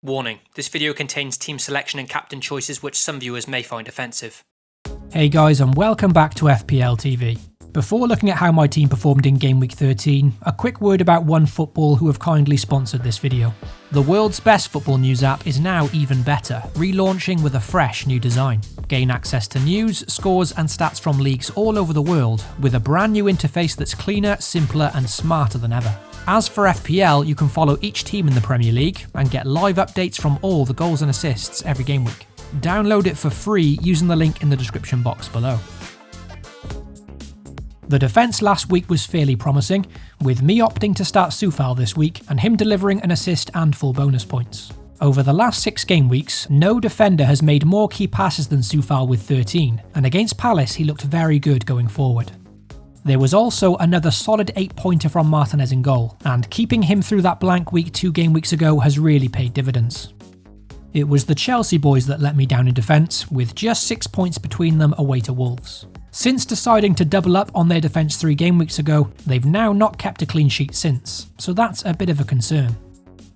Warning, this video contains team selection and captain choices which some viewers may find offensive. Hey guys, and welcome back to FPL TV. Before looking at how my team performed in Gameweek 13, a quick word about OneFootball who have kindly sponsored this video. The world's best football news app is now even better, relaunching with a fresh new design. Gain access to news, scores and stats from leagues all over the world, with a brand new interface that's cleaner, simpler and smarter than ever. As for FPL, you can follow each team in the Premier League and get live updates from all the goals and assists every game week. Download it for free using the link in the description box below. The defence last week was fairly promising, with me opting to start Soufal this week and him delivering an assist and full bonus points. Over the last 6 game weeks, no defender has made more key passes than Soufal with 13, and against Palace he looked very good going forward. There was also another solid 8-pointer from Martinez in goal, and keeping him through that blank week 2 game weeks ago has really paid dividends. It was the Chelsea boys that let me down in defence, with just 6 points between them away to Wolves. Since deciding to double up on their defence 3 game weeks ago, they've now not kept a clean sheet since, so that's a bit of a concern.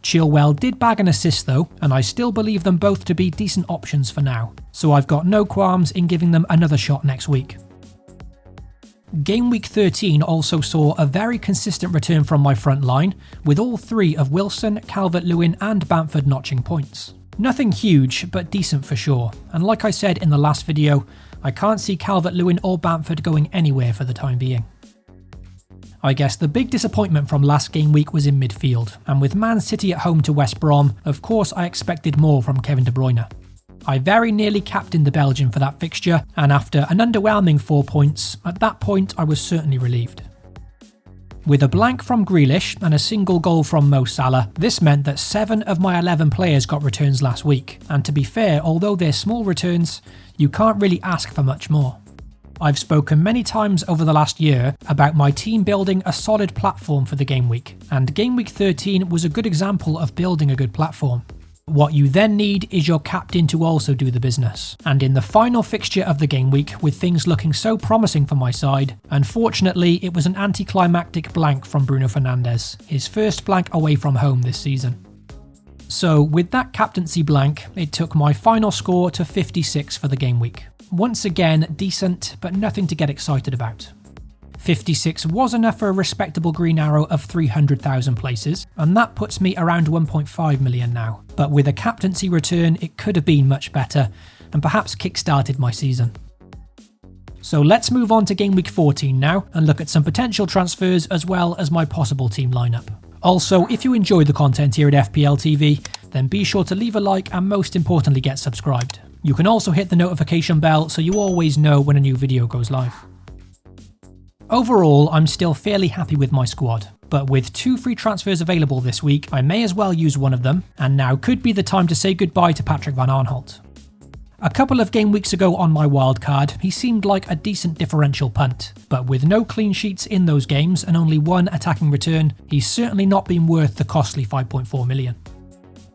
Chilwell did bag an assist though, and I still believe them both to be decent options for now, so I've got no qualms in giving them another shot next week. Game week 13 also saw a very consistent return from my front line, with all 3 of Wilson, Calvert-Lewin and Bamford notching points. Nothing huge, but decent for sure, and like I said in the last video, I can't see Calvert-Lewin or Bamford going anywhere for the time being. I guess the big disappointment from last game week was in midfield, and with Man City at home to West Brom, of course I expected more from Kevin De Bruyne. I very nearly captained the Belgian for that fixture, and after an underwhelming 4 points, at that point I was certainly relieved. With a blank from Grealish and a single goal from Mo Salah, this meant that 7 of my 11 players got returns last week, and to be fair, although they're small returns, you can't really ask for much more. I've spoken many times over the last year about my team building a solid platform for the game week, and Game Week 13 was a good example of building a good platform. What you then need is your captain to also do the business. And in the final fixture of the game week, with things looking so promising for my side, unfortunately it was an anticlimactic blank from Bruno Fernandes, his first blank away from home this season. So with that captaincy blank, it took my final score to 56 for the game week. Once again, decent, but nothing to get excited about. 56 was enough for a respectable green arrow of 300,000 places, and that puts me around 1.5 million now. But with a captaincy return, it could have been much better, and perhaps kick-started my season. So let's move on to Game Week 14 now, and look at some potential transfers as well as my possible team lineup. Also, if you enjoy the content here at FPL TV, then be sure to leave a like and most importantly get subscribed. You can also hit the notification bell so you always know when a new video goes live. Overall, I'm still fairly happy with my squad, but with 2 free transfers available this week, I may as well use one of them, and now could be the time to say goodbye to Patrick Van Aanholt. A couple of game weeks ago on my wildcard, he seemed like a decent differential punt, but with no clean sheets in those games and only 1 attacking return, he's certainly not been worth the costly 5.4 million.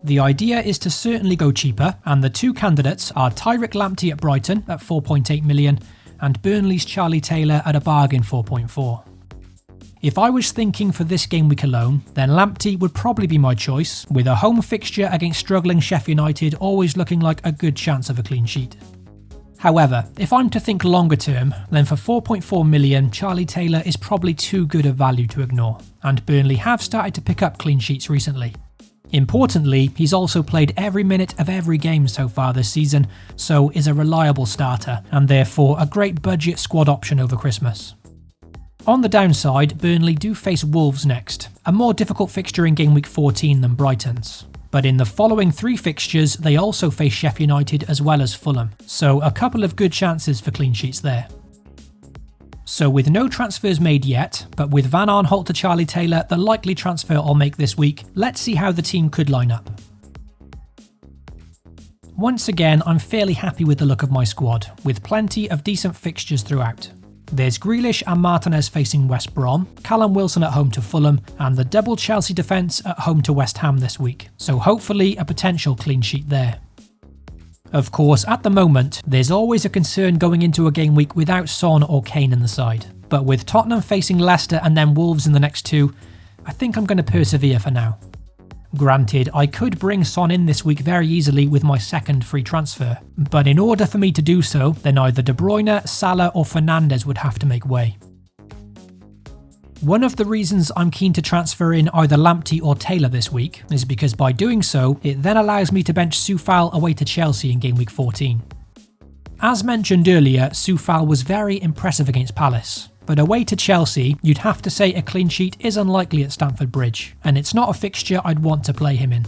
The idea is to certainly go cheaper, and the 2 candidates are Tariq Lamptey at Brighton at 4.8 million, and Burnley's Charlie Taylor at a bargain 4.4. If I was thinking for this game week alone, then Lamptey would probably be my choice, with a home fixture against struggling Sheffield United always looking like a good chance of a clean sheet. However, if I'm to think longer term, then for 4.4 million, Charlie Taylor is probably too good a value to ignore, and Burnley have started to pick up clean sheets recently. Importantly, he's also played every minute of every game so far this season, so is a reliable starter, and therefore a great budget squad option over Christmas. On the downside, Burnley do face Wolves next, a more difficult fixture in Game Week 14 than Brighton's. But in the following 3 fixtures, they also face Sheffield United as well as Fulham, so a couple of good chances for clean sheets there. So with no transfers made yet, but with Van Aanholt to Charlie Taylor the likely transfer I'll make this week, let's see how the team could line up. Once again, I'm fairly happy with the look of my squad, with plenty of decent fixtures throughout. There's Grealish and Martinez facing West Brom, Callum Wilson at home to Fulham, and the double Chelsea defence at home to West Ham this week, so hopefully a potential clean sheet there. Of course, at the moment, there's always a concern going into a game week without Son or Kane in the side, but with Tottenham facing Leicester and then Wolves in the next 2, I think I'm going to persevere for now. Granted, I could bring Son in this week very easily with my second free transfer, but in order for me to do so, then either De Bruyne, Salah or Fernandes would have to make way. One of the reasons I'm keen to transfer in either Lamptey or Taylor this week is because by doing so, it then allows me to bench Soufal away to Chelsea in Game Week 14. As mentioned earlier, Soufal was very impressive against Palace, but away to Chelsea, you'd have to say a clean sheet is unlikely at Stamford Bridge, and it's not a fixture I'd want to play him in.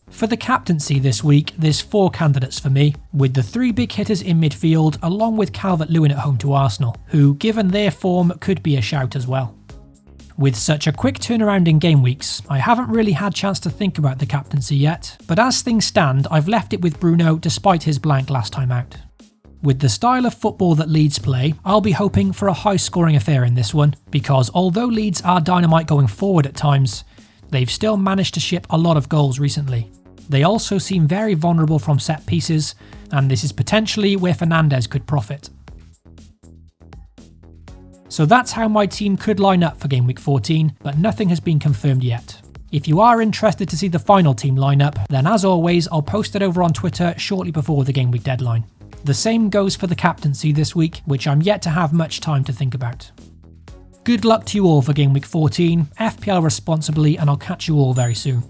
For the captaincy this week, there's 4 candidates for me, with the 3 big hitters in midfield along with Calvert-Lewin at home to Arsenal, who given their form could be a shout as well. With such a quick turnaround in game weeks, I haven't really had chance to think about the captaincy yet, but as things stand, I've left it with Bruno despite his blank last time out. With the style of football that Leeds play, I'll be hoping for a high-scoring affair in this one, because although Leeds are dynamite going forward at times, they've still managed to ship a lot of goals recently. They also seem very vulnerable from set pieces, and this is potentially where Fernandes could profit. So that's how my team could line up for Game Week 14, but nothing has been confirmed yet. If you are interested to see the final team lineup, then as always I'll post it over on Twitter shortly before the Game Week deadline. The same goes for the captaincy this week, which I'm yet to have much time to think about. Good luck to you all for Game Week 14, FPL responsibly, and I'll catch you all very soon.